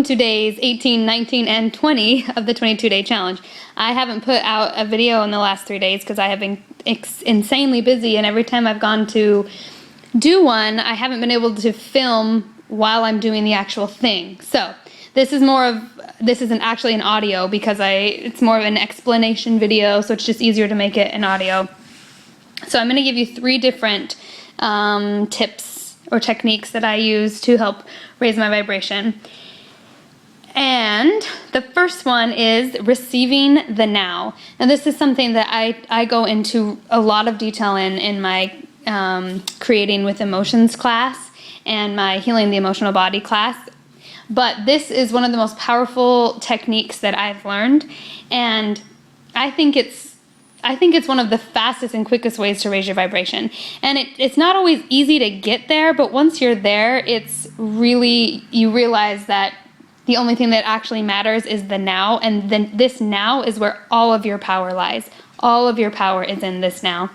to days 18, 19, and 20 of the 22-day challenge. I haven't put out a video in the last 3 days because I have been insanely busy, and every time I've gone to do one, I haven't been able to film while I'm doing the actual thing. So this isn't actually an audio because it's more of an explanation video, so it's just easier to make it an audio. So I'm going to give you 3 different tips or techniques that I use to help raise my vibration. And the first one is receiving the now. Now this is something that I go into a lot of detail in my Creating with Emotions class and my Healing the Emotional Body class. But this is one of the most powerful techniques that I've learned, and I think it's one of the fastest and quickest ways to raise your vibration. And it's not always easy to get there, but once you're there, you realize that the only thing that actually matters is the now, and then this now is where all of your power lies. All of your power is in this now.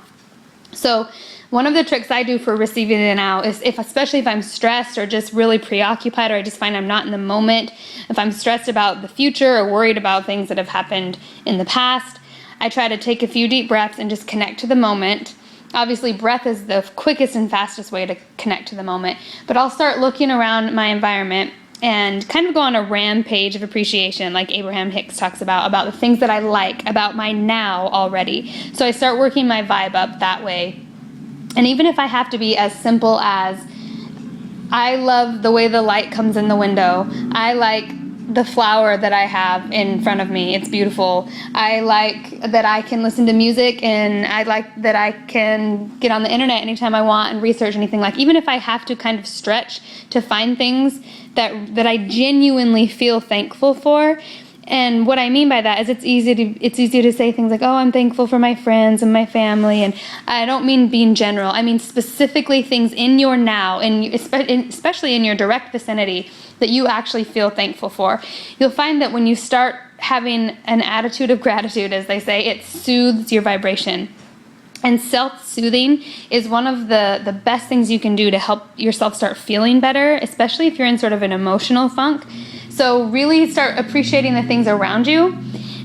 So one of the tricks I do for receiving the now is especially if I'm stressed or just really preoccupied, or I just find I'm not in the moment, if I'm stressed about the future or worried about things that have happened in the past, I try to take a few deep breaths and just connect to the moment. Obviously, breath is the quickest and fastest way to connect to the moment, but I'll start looking around my environment and kind of go on a rampage of appreciation, like Abraham Hicks talks about the things that I like about my now already. So I start working my vibe up that way. And even if I have to be as simple as, I love the way the light comes in the window. I like the flower that I have in front of me. It's beautiful. I like that I can listen to music, and I like that I can get on the internet anytime I want and research anything. Like, even if I have to kind of stretch to find things that I genuinely feel thankful for. And what I mean by that is it's easy to say things like, oh, I'm thankful for my friends and my family. And I don't mean being general. I mean specifically things in your now, and especially in your direct vicinity, that you actually feel thankful for. You'll find that when you start having an attitude of gratitude, as they say, it soothes your vibration. And self-soothing is one of the best things you can do to help yourself start feeling better, especially if you're in sort of an emotional funk. So really start appreciating the things around you.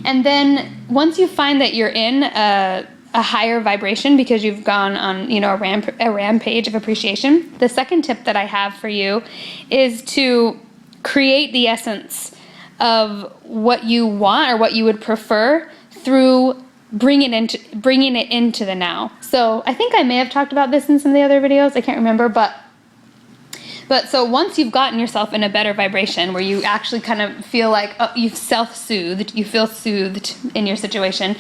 And then once you find that you're in a higher vibration because you've gone on, a rampage of appreciation, the second tip that I have for you is to create the essence of what you want or what you would prefer through bringing it into the now. So I think I may have talked about this in some of the other videos. I can't remember, but so once you've gotten yourself in a better vibration where you actually kind of feel like you've self-soothed, you feel soothed in your situation,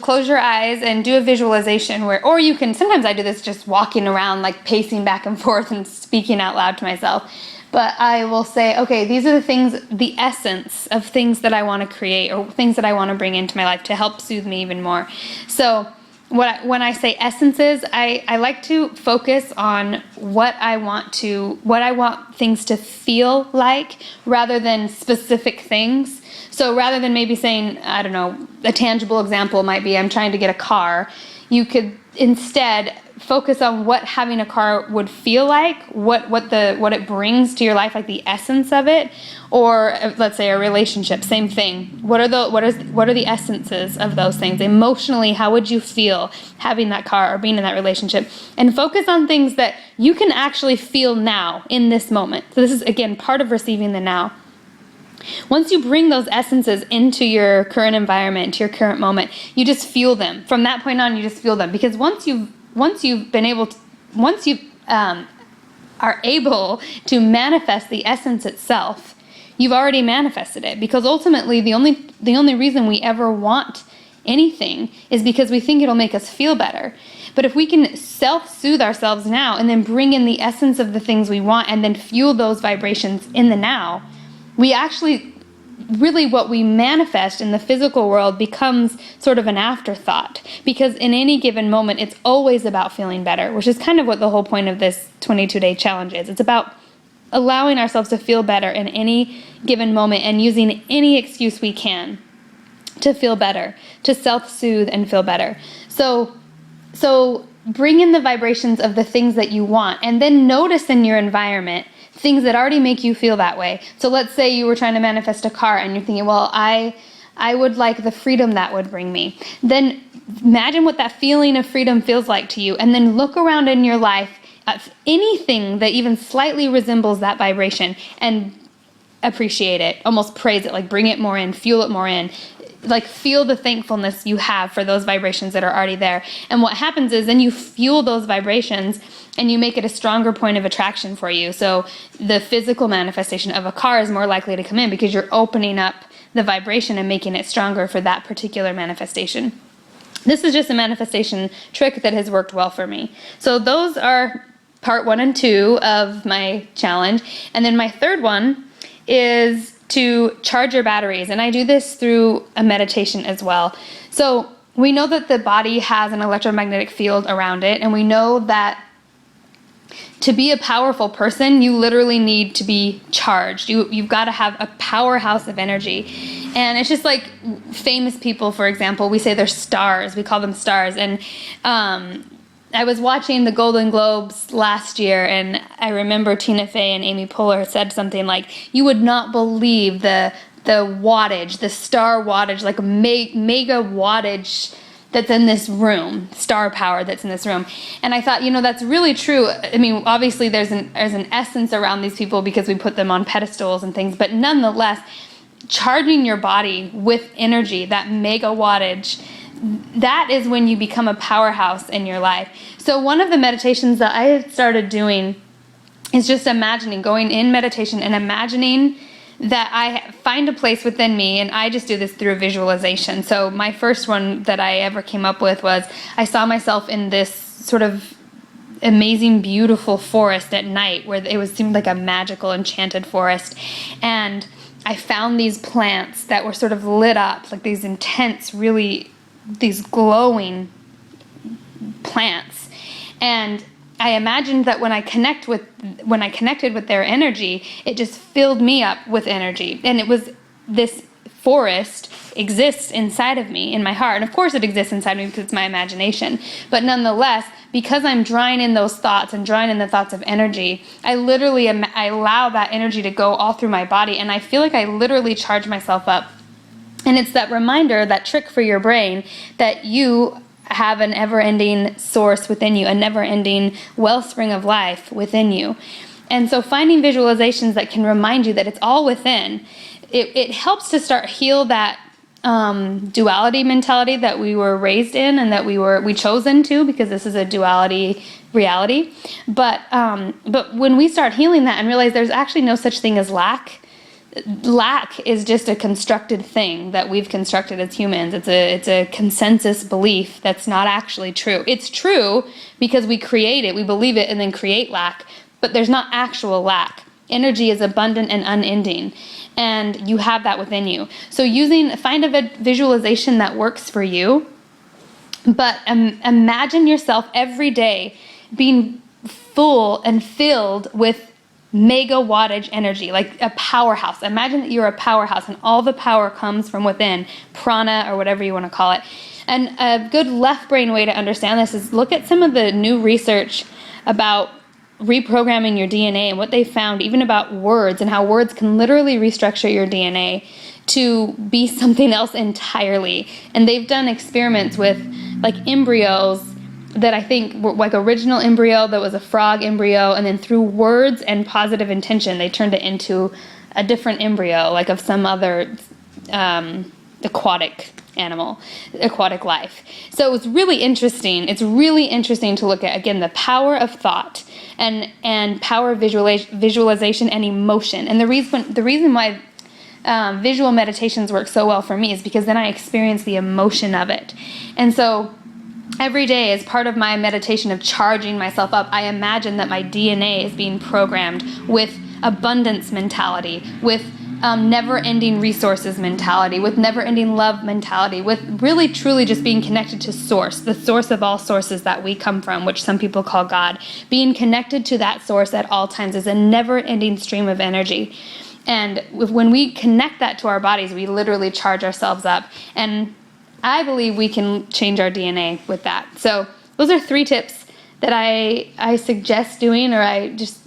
close your eyes and do a visualization or you can, sometimes I do this just walking around, like pacing back and forth and speaking out loud to myself. But I will say, okay, these are the things, the essence of things that I want to create or things that I want to bring into my life to help soothe me even more. So when I say essences, I like to focus on what I want things to feel like rather than specific things. So rather than maybe saying, I don't know, a tangible example might be I'm trying to get a car, you could instead focus on what having a car would feel like, what it brings to your life, like the essence of it, or let's say a relationship, same thing. What are the essences of those things? Emotionally, how would you feel having that car or being in that relationship? And focus on things that you can actually feel now in this moment. So this is, again, part of receiving the now. Once you bring those essences into your current environment, to your current moment, you just feel them. From that point on, you just feel them. Because once you are able to manifest the essence itself, you've already manifested it. Because ultimately, the only reason we ever want anything is because we think it'll make us feel better. But if we can self-soothe ourselves now and then bring in the essence of the things we want and then fuel those vibrations in the now, we actually, really what we manifest in the physical world becomes sort of an afterthought, because in any given moment, it's always about feeling better, which is kind of what the whole point of this 22-day challenge is. It's about allowing ourselves to feel better in any given moment and using any excuse we can to feel better, to self-soothe and feel better. So bring in the vibrations of the things that you want, and then notice in your environment things that already make you feel that way. So let's say you were trying to manifest a car and you're thinking, well, I would like the freedom that would bring me. Then imagine what that feeling of freedom feels like to you, and then look around in your life at anything that even slightly resembles that vibration and appreciate it, almost praise it, like bring it more in, fuel it more in. Like feel the thankfulness you have for those vibrations that are already there. And what happens is then you fuel those vibrations and you make it a stronger point of attraction for you. So the physical manifestation of a car is more likely to come in because you're opening up the vibration and making it stronger for that particular manifestation. This is just a manifestation trick that has worked well for me. So those are part 1 and 2 of my challenge. And then my third one is to charge your batteries. And I do this through a meditation as well. So we know that the body has an electromagnetic field around it. And we know that to be a powerful person, you literally need to be charged. You've got to have a powerhouse of energy. And it's just like famous people, for example, we say they're stars. We call them stars. And I was watching the Golden Globes last year, and I remember Tina Fey and Amy Poehler said something like, you would not believe the wattage, the star wattage, like mega wattage that's in this room, star power that's in this room. And I thought, that's really true. I mean, obviously there's an essence around these people because we put them on pedestals and things, but nonetheless, charging your body with energy, that mega wattage, that is when you become a powerhouse in your life. So one of the meditations that I started doing is just going in meditation and imagining that I find a place within me, and I just do this through visualization. So my first one that I ever came up with was I saw myself in this sort of amazing, beautiful forest at night where it seemed like a magical, enchanted forest. And I found these plants that were sort of lit up, like these intense, these glowing plants. And I imagined that when I connected with their energy, it just filled me up with energy. And it was this forest exists inside of me, in my heart. And of course it exists inside me because it's my imagination. But nonetheless, because I'm drawing in those thoughts and drawing in the thoughts of energy, I literally I allow that energy to go all through my body. And I feel like I literally charge myself up. And it's that reminder, that trick for your brain, that you have an ever-ending source within you, a never-ending wellspring of life within you. And so finding visualizations that can remind you that it's all within, it helps to start heal that duality mentality that we were raised in and that we chose into, because this is a duality reality. But when we start healing that and realize there's actually no such thing as lack is just a constructed thing that we've constructed as humans. It's a consensus belief that's not actually true. It's true because we create it, we believe it, and then create lack, but there's not actual lack. Energy is abundant and unending, and you have that within you. So find a visualization that works for you, but imagine yourself every day being full and filled with mega wattage energy, like a powerhouse. Imagine that you're a powerhouse and all the power comes from within, prana or whatever you want to call it. And a good left brain way to understand this is look at some of the new research about reprogramming your DNA and what they found even about words and how words can literally restructure your DNA to be something else entirely. And they've done experiments with like embryos that I think were like original embryo that was a frog embryo, and then through words and positive intention they turned it into a different embryo, like of some other aquatic life. So it was really interesting. It's really interesting to look at, again, the power of thought and power of visualization and emotion. And the reason why visual meditations work so well for me is because then I experience the emotion of it. And so every day, as part of my meditation of charging myself up, I imagine that my DNA is being programmed with abundance mentality, with never-ending resources mentality, with never-ending love mentality, with really truly just being connected to source, the source of all sources that we come from, which some people call God. Being connected to that source at all times is a never-ending stream of energy. And when we connect that to our bodies, we literally charge ourselves up. And I believe we can change our DNA with that. So those are 3 tips that I suggest doing, or I just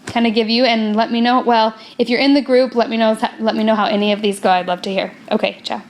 kind of give you, and let me know. Well, if you're in the group, let me know how any of these go. I'd love to hear. Okay, ciao.